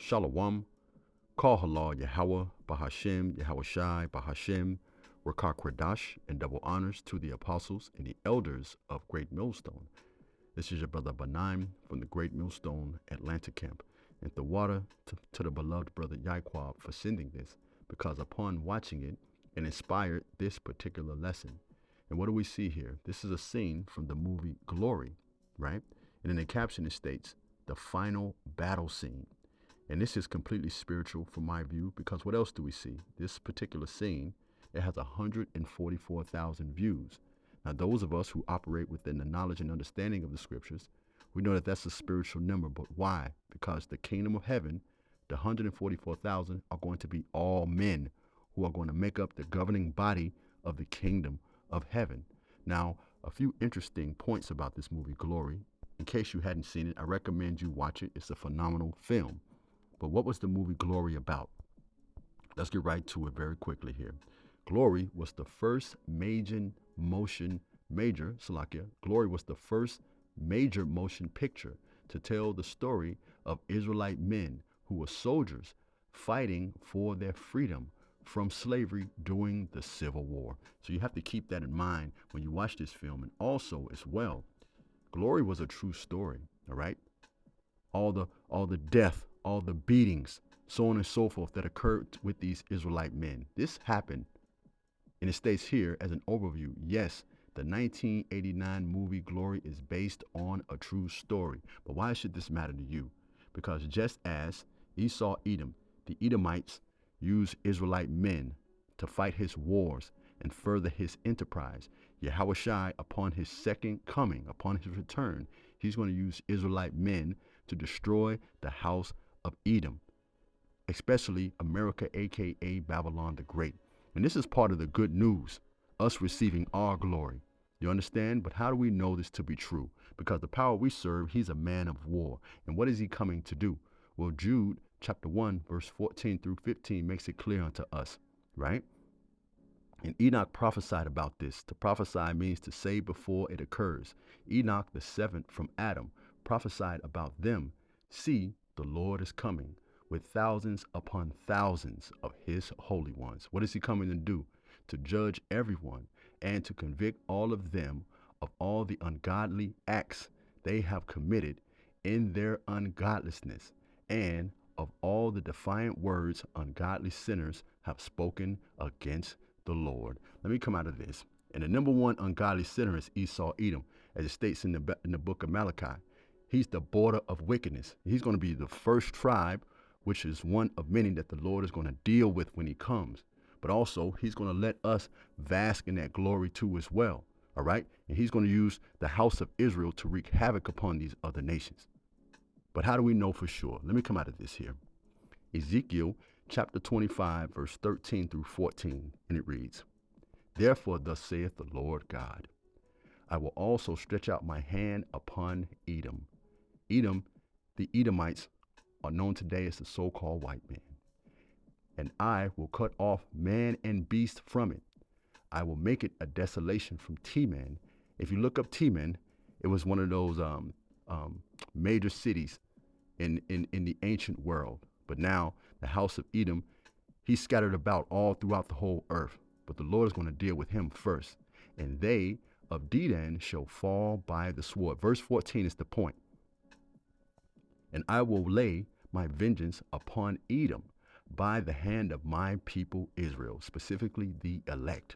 Shalom, Kal Halal Yahweh, Bahashem, Yahweh Bahashem, Rakar Kwadash, and double honors to the apostles and the elders of Great Millstone. This is your brother Banaim from the Great Millstone Atlanta camp. And the water to the beloved brother Yaiquab for sending this, because upon watching it, it inspired this particular lesson. And what do we see here? This is a scene from the movie Glory, right? And in the caption it states, the final battle scene. And this is completely spiritual from my view, because what else do we see? This particular scene, it has 144,000 views. Now, those of us who operate within the knowledge and understanding of the scriptures, we know that that's a spiritual number. But why? Because the kingdom of heaven, the 144,000 are going to be all men who are going to make up the governing body of the kingdom of heaven. Now, a few interesting points about this movie, Glory. In case you hadn't seen it, I recommend you watch it. It's a phenomenal film. But what was the movie Glory about? Let's get right to it very quickly here. Glory was the first Glory was the first major motion picture to tell the story of Israelite men who were soldiers fighting for their freedom from slavery during the Civil War. So you have to keep that in mind when you watch this film. And also as well, Glory was a true story, all right? All the death, all the beatings, so on and so forth that occurred with these Israelite men. This happened, and it states here as an overview, yes, the 1989 movie Glory is based on a true story. But why should this matter to you? Because just as Esau Edom, the Edomites used Israelite men to fight his wars and further his enterprise, Yahushua, upon his second coming, upon his return, he's going to use Israelite men to destroy the house of Edom, especially America, aka Babylon the Great. And this is part of the good news, us receiving our glory. You understand? But how do we know this to be true? Because the power we serve, he's a man of war. And what is he coming to do? Well, Jude chapter 1, verse 14 through 15 makes it clear unto us, right? And Enoch prophesied about this. To prophesy means to say before it occurs. Enoch, the seventh from Adam, prophesied about them. See, the Lord is coming with thousands upon thousands of his holy ones. What is he coming to do? To judge everyone and to convict all of them of all the ungodly acts they have committed in their ungodlessness, and of all the defiant words ungodly sinners have spoken against the Lord. Let me come out of this. And the number one ungodly sinner is Esau Edom, as it states in the book of Malachi. He's the border of wickedness. He's going to be the first tribe, which is one of many that the Lord is going to deal with when he comes. But also, he's going to let us bask in that glory too as well. All right? And he's going to use the house of Israel to wreak havoc upon these other nations. But how do we know for sure? Let me come out of this here. Ezekiel chapter 25, verse 13 through 14, and it reads, Therefore thus saith the Lord God, I will also stretch out my hand upon Edom. Edom, the Edomites, are known today as the so-called white man. And I will cut off man and beast from it. I will make it a desolation from Teman. If you look up Teman, it was one of those major cities in the ancient world. But now the house of Edom, he's scattered about all throughout the whole earth. But the Lord is going to deal with him first. And they of Dedan shall fall by the sword. Verse 14 is the point. And I will lay my vengeance upon Edom by the hand of my people Israel, specifically the elect.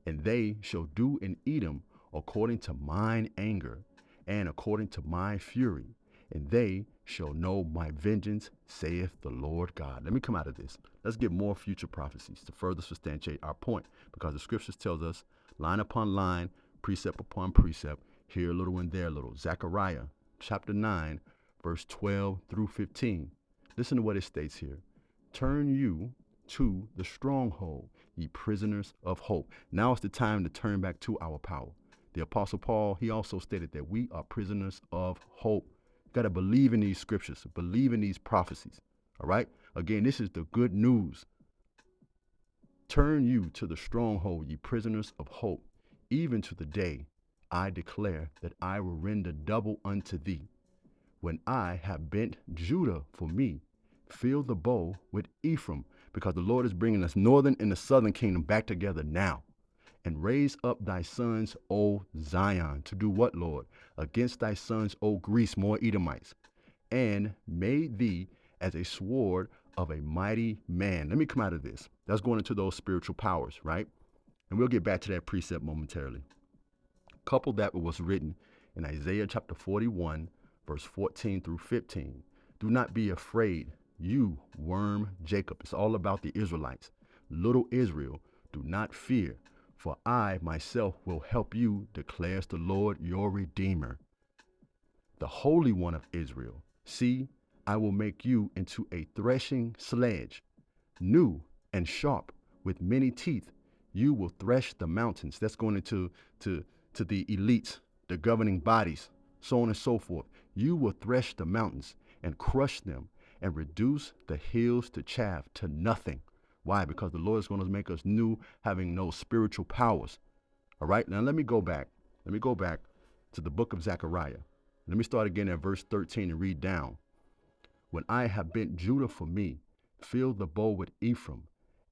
And they shall do in Edom according to mine anger and according to my fury. And they shall know my vengeance, saith the Lord God. Let me come out of this. Let's get more future prophecies to further substantiate our point, because the scriptures tells us line upon line, precept upon precept, here a little and there a little. Zechariah chapter 9, verse 12 through 15. Listen to what it states here. Turn you to the stronghold, ye prisoners of hope. Now is the time to turn back to our power. The Apostle Paul, he also stated that we are prisoners of hope. You got to believe in these scriptures, believe in these prophecies. All right? Again, this is the good news. Turn you to the stronghold, ye prisoners of hope, even to the day I declare that I will render double unto thee, when I have bent Judah for me, Fill the bowl with Ephraim, because the Lord is bringing us northern and the southern kingdom back together now. And raise up thy sons, O Zion, to do what, Lord? Against thy sons, O Greece, more Edomites, and made thee as a sword of a mighty man. Let me come out of this. That's going into those spiritual powers, right? And we'll get back to that precept momentarily. Couple that with what's written in Isaiah chapter 41, verse 14 through 15. Do not be afraid, you worm Jacob. It's all about the Israelites. Little Israel, do not fear, for I myself will help you, declares the Lord your Redeemer, the Holy One of Israel. See, I will make you into a threshing sledge, new and sharp, with many teeth. You will thresh the mountains. That's going into to the elites, the governing bodies, so on and so forth. You will thresh the mountains and crush them and reduce the hills to chaff, to nothing. Why? Because the Lord is going to make us new, having no spiritual powers. All right, now let me go back. Let me go back to the book of Zechariah. Let me start again at verse 13 and read down. When I have bent Judah for me, fill the bowl with Ephraim,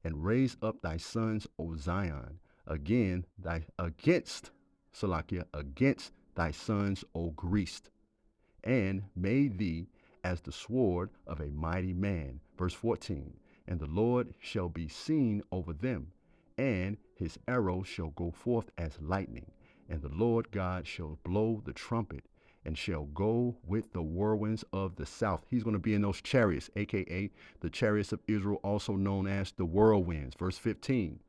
and raise up thy sons, O Zion, against thy sons, O Greece, and made thee as the sword of a mighty man. Verse 14, and the Lord shall be seen over them, and his arrow shall go forth as lightning, and the Lord God shall blow the trumpet, and shall go with the whirlwinds of the south. He's going to be in those chariots, aka the chariots of Israel, also known as the whirlwinds. Verse 15,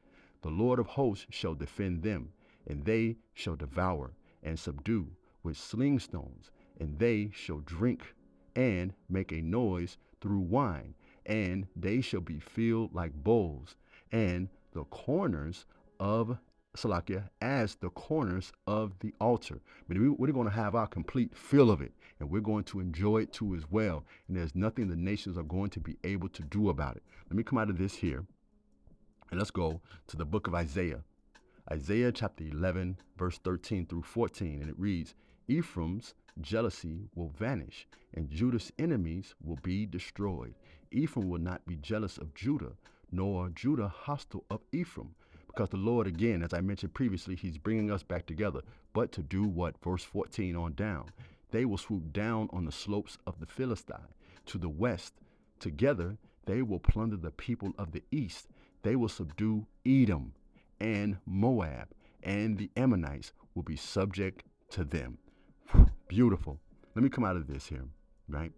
the Lord of hosts shall defend them, and they shall devour and subdue with sling stones, and they shall drink and make a noise through wine, and they shall be filled like bowls, and the corners of Salakia as the corners of the altar. But we're going to have our complete feel of it, and we're going to enjoy it too as well. And there's nothing the nations are going to be able to do about it. Let me come out of this here, and let's go to the book of Isaiah. Isaiah chapter 11, verse 13 through 14, and it reads, Ephraim's jealousy will vanish, and Judah's enemies will be destroyed. Ephraim will not be jealous of Judah, nor Judah hostile of Ephraim. Because the Lord, again, as I mentioned previously, he's bringing us back together. But to do what? Verse 14 on down. They will swoop down on the slopes of the Philistine to the west. Together, they will plunder the people of the east. They will subdue Edom and Moab, and the Ammonites will be subject to them. Beautiful. Let me come out of this here, right?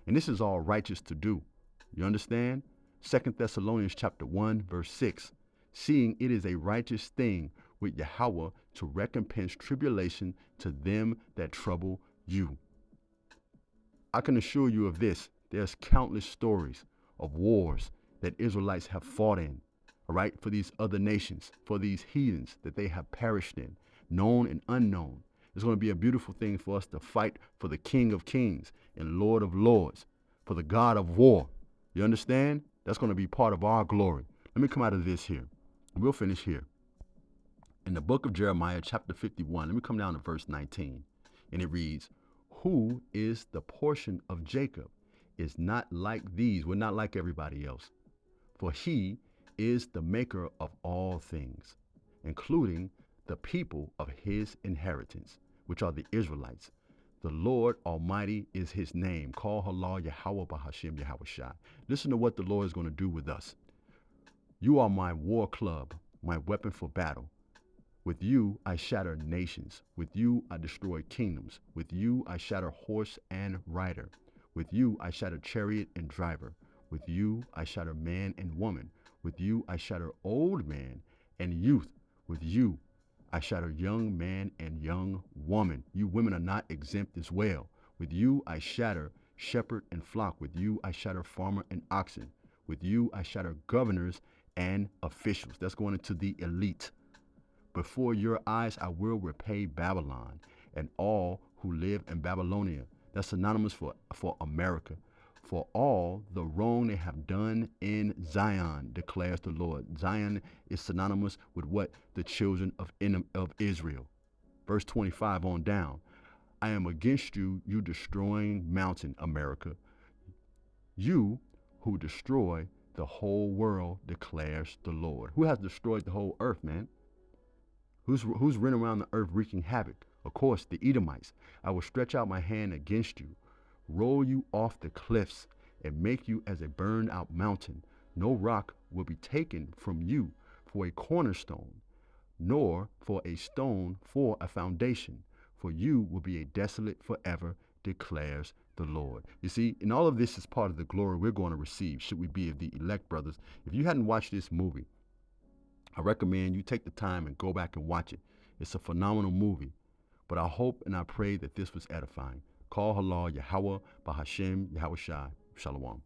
And this is all righteous to do. You understand? 2 Thessalonians chapter 1, verse 6. Seeing it is a righteous thing with Yahweh to recompense tribulation to them that trouble you. I can assure you of this. There's countless stories of wars that Israelites have fought in, all right, for these other nations, for these heathens that they have perished in, known and unknown. It's going to be a beautiful thing for us to fight for the King of Kings and Lord of Lords, for the God of war. You understand? That's going to be part of our glory. Let me come out of this here. We'll finish here. In the book of Jeremiah, chapter 51, let me come down to verse 19. And it reads, who is the portion of Jacob is not like these. We're not like everybody else. For he is the maker of all things, including the people of his inheritance, which are the Israelites. The Lord Almighty is his name. Call Halal Yahweh Bahashim Yahweh. Listen to what the Lord is going to do with us. You are my war club, my weapon for battle. With you I shatter nations. With you I destroy kingdoms. With you I shatter horse and rider. With you I shatter chariot and driver. With you I shatter man and woman. With you I shatter old man and youth. With you I shatter young man and young woman. You women are not exempt as well. With you I shatter shepherd and flock. With you I shatter farmer and oxen. With you I shatter governors and officials. That's going into the elite. Before your eyes I will repay Babylon and all who live in Babylonia. That's synonymous for America. For all the wrong they have done in Zion, declares the Lord. Zion is synonymous with what? The children of Israel. Verse 25 on down. I am against you, you destroying mountain, America. You who destroy the whole world, declares the Lord. Who has destroyed the whole earth, man? Who's running around the earth wreaking havoc? Of course, the Edomites. I will stretch out my hand against you, roll you off the cliffs, and make you as a burned out mountain. No rock will be taken from you for a cornerstone, nor for a stone for a foundation, for you will be a desolate forever, declares the Lord. You see, and all of this is part of the glory we're going to receive, should we be of the elect, brothers. If you hadn't watched this movie, I recommend you take the time and go back and watch it. It's a phenomenal movie. But I hope and I pray that this was edifying. Call halal Yahweh, Bahashem, Yahweh Shai. Shalom.